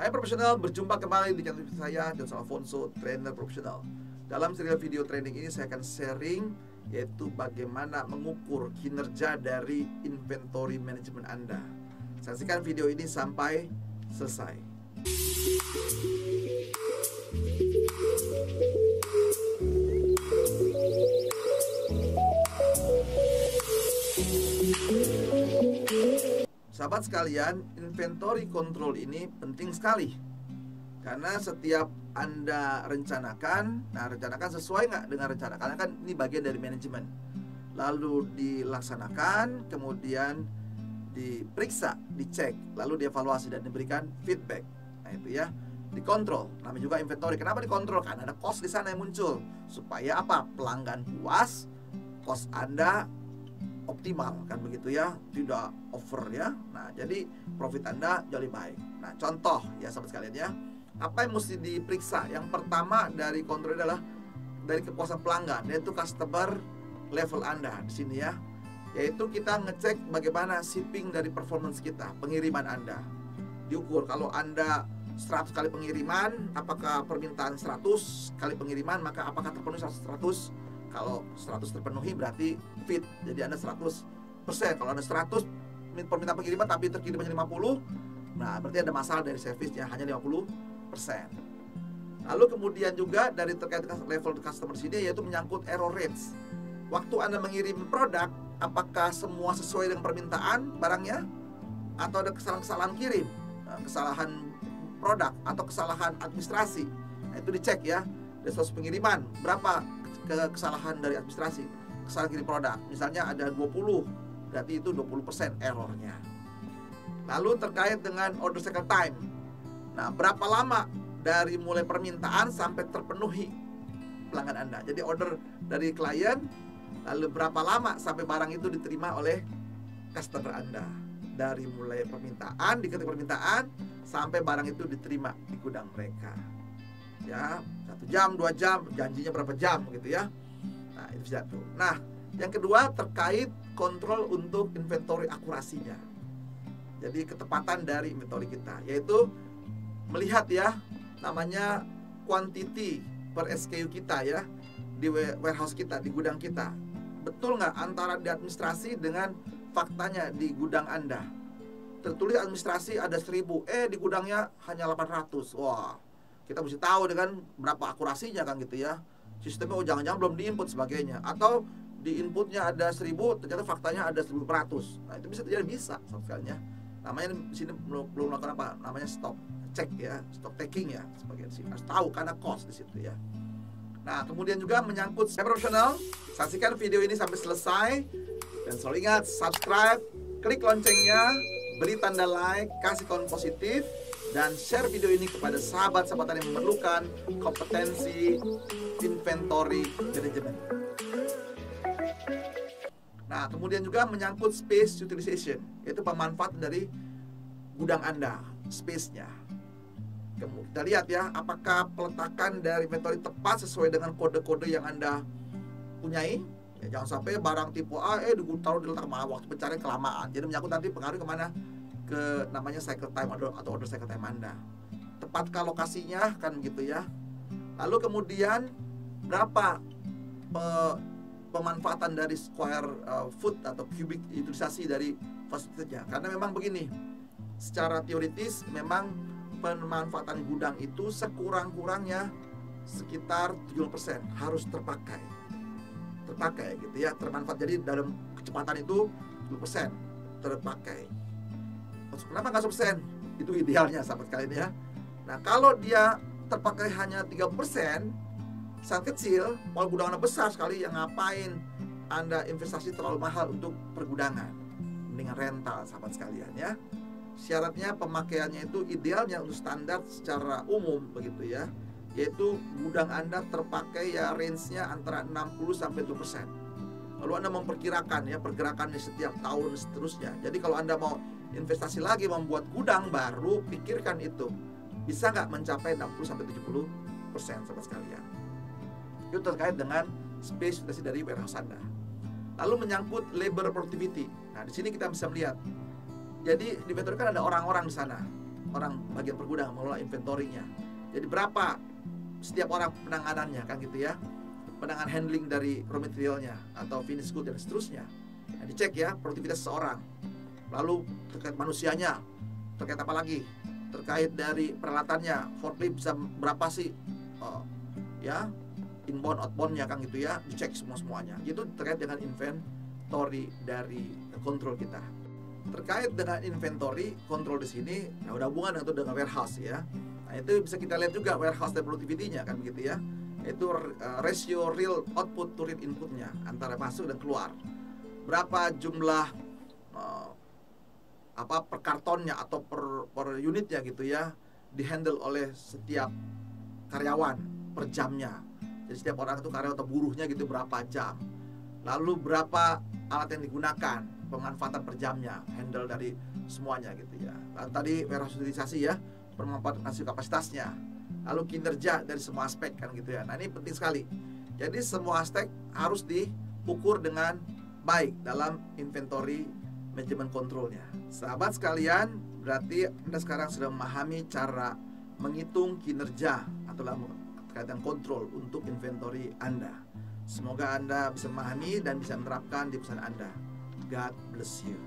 Hai profesional, berjumpa kembali di channel saya, Johnson Alfonso, trainer profesional. Dalam serial video training ini saya akan sharing yaitu bagaimana mengukur kinerja dari inventory management Anda. Saksikan video ini sampai selesai. Sahabat sekalian, inventory control ini penting sekali. Karena setiap Anda rencanakan, rencanakan sesuai nggak dengan rencana? Karena kan ini bagian dari manajemen. Lalu dilaksanakan, kemudian diperiksa, dicek, lalu dievaluasi dan diberikan feedback. Nah itu ya, dikontrol. Namanya juga inventory. Kenapa dikontrol? Karena ada cost di sana yang muncul. Supaya apa? Pelanggan puas, cost Anda optimal, kan begitu ya, tidak over ya. Nah jadi profit Anda jauh lebih baik. Nah contoh ya sahabat sekalian ya, apa yang mesti diperiksa? Yang pertama dari kontrol adalah dari kepuasan pelanggan, yaitu customer level Anda di sini ya, yaitu kita ngecek bagaimana shipping dari performance kita, pengiriman Anda diukur. Kalau Anda 100 kali pengiriman, apakah permintaan 100 kali pengiriman, maka apakah terpenuhi 100? Kalau 100 terpenuhi berarti fit, jadi Anda 100%. Kalau Anda 100 permintaan pengiriman tapi terkirim hanya 50, nah berarti ada masalah dari servisnya, hanya 50%. Lalu kemudian juga dari terkait level customer sini, yaitu menyangkut error rates. Waktu Anda mengirim produk, apakah semua sesuai dengan permintaan barangnya, atau ada kesalahan-kesalahan kirim, kesalahan produk, atau kesalahan administrasi. Nah itu dicek ya. Dari proses pengiriman, berapa kesalahan dari administrasi, kesalahan kirim produk. Misalnya ada 20, berarti itu 20% errornya. Lalu terkait dengan order cycle time, nah berapa lama dari mulai permintaan sampai terpenuhi pelanggan Anda. Jadi order dari klien, lalu berapa lama sampai barang itu diterima oleh customer Anda. Dari mulai permintaan, diketik permintaan, sampai barang itu diterima di gudang mereka. Ya, 1 jam, 2 jam, janjinya berapa jam gitu ya. Nah itu satu. Nah yang kedua terkait kontrol untuk inventory akurasinya. Jadi ketepatan dari inventory kita, yaitu melihat ya, namanya quantity per SKU kita ya, di warehouse kita, di gudang kita. Betul nggak antara di administrasi dengan faktanya di gudang Anda? Tertulis administrasi ada 1000, di gudangnya hanya 800. Wah, kita mesti tahu dengan berapa akurasinya kan gitu ya. Sistemnya jangan-jangan belum diinput sebagainya, atau di inputnya ada 1000, ternyata faktanya ada 1100. Nah itu bisa terjadi, bisa sekalinya. Namanya di sini belum melakukan apa? Namanya stock check ya, stock taking ya, sebagian sih harus tahu karena cost di situ ya. Nah kemudian juga menyangkut saya profesional, saksikan video ini sampai selesai dan selalu ingat subscribe, klik loncengnya, beri tanda like, kasih komen positif, dan share video ini kepada sahabat-sahabat yang memerlukan kompetensi inventory management. Nah, kemudian juga menyangkut space utilization, yaitu pemanfaatan dari gudang Anda, space-nya. Kita lihat ya, apakah peletakan dari inventory tepat sesuai dengan kode-kode yang Anda punyai. Ya, jangan sampai barang tipe A ditaruh di letak waktu pencarian kelamaan. Jadi menyangkut nanti pengaruh kemana? Ke namanya cycle time atau order cycle time Anda. Tepatkah lokasinya kan gitu ya. Lalu kemudian berapa pemanfaatan dari square foot atau cubic utilisasi dari fasilitasnya. Karena memang begini, secara teoritis memang pemanfaatan gudang itu sekurang-kurangnya sekitar 70% harus terpakai gitu ya, termanfaat. Jadi dalam kecepatan itu 70% terpakai. Kenapa nggak 100%? Itu idealnya sahabat kalian ya. Nah kalau dia terpakai hanya 30%, sangat kecil. Kalau gudang Anda besar sekali, yang ngapain Anda investasi terlalu mahal untuk pergudangan? Mendingan rental sahabat sekalian ya. Syaratnya pemakaiannya itu idealnya untuk standar secara umum begitu ya, yaitu gudang Anda terpakai ya range-nya antara 60-20%. Lalu Anda memperkirakan ya pergerakannya setiap tahun seterusnya. Jadi kalau Anda mau investasi lagi membuat gudang baru, pikirkan itu bisa nggak mencapai 60-70% sahabat sekalian. Itu terkait dengan space utilization dari warehouse Anda. Lalu menyangkut labor productivity. Nah di sini kita bisa melihat, jadi di inventory kan ada orang-orang di sana. orang bagian pergudang mengelola inventory-nya. Jadi berapa setiap orang penanganannya kan gitu ya, penanganan handling dari raw materialnya atau finished good dan seterusnya. Nah, dicek ya produktivitas seseorang. Lalu terkait manusianya, terkait apa lagi? Terkait dari peralatannya, forklift bisa berapa sih? Ya, inbound outboundnya kan gitu ya, dicek semuanya. Itu terkait dengan inventory dari kontrol kita. Terkait dengan inventory kontrol di sini, nah udah hubungan dengan warehouse ya. Nah itu bisa kita lihat juga warehouse dan productivity-nya kan begitu ya. Itu ratio real output to real inputnya antara masuk dan keluar. Berapa jumlah per kartonnya atau per unitnya gitu ya, dihandle oleh setiap karyawan per jamnya. Jadi setiap orang itu karyawan atau buruhnya gitu berapa jam. Lalu berapa alat yang digunakan, pemanfaatan per jamnya, handle dari semuanya gitu ya. Lalu tadi warehouse utilisasi ya, pemanfaatan kapasitasnya. Lalu kinerja dari semua aspek kan gitu ya. Nah ini penting sekali. Jadi semua aspek harus diukur dengan baik dalam inventory manajemen kontrolnya. Sahabat sekalian, berarti Anda sekarang sudah memahami cara menghitung kinerja atau dalam kaitan kontrol untuk inventory Anda. Semoga Anda bisa memahami dan bisa menerapkan di perusahaan Anda. God bless you.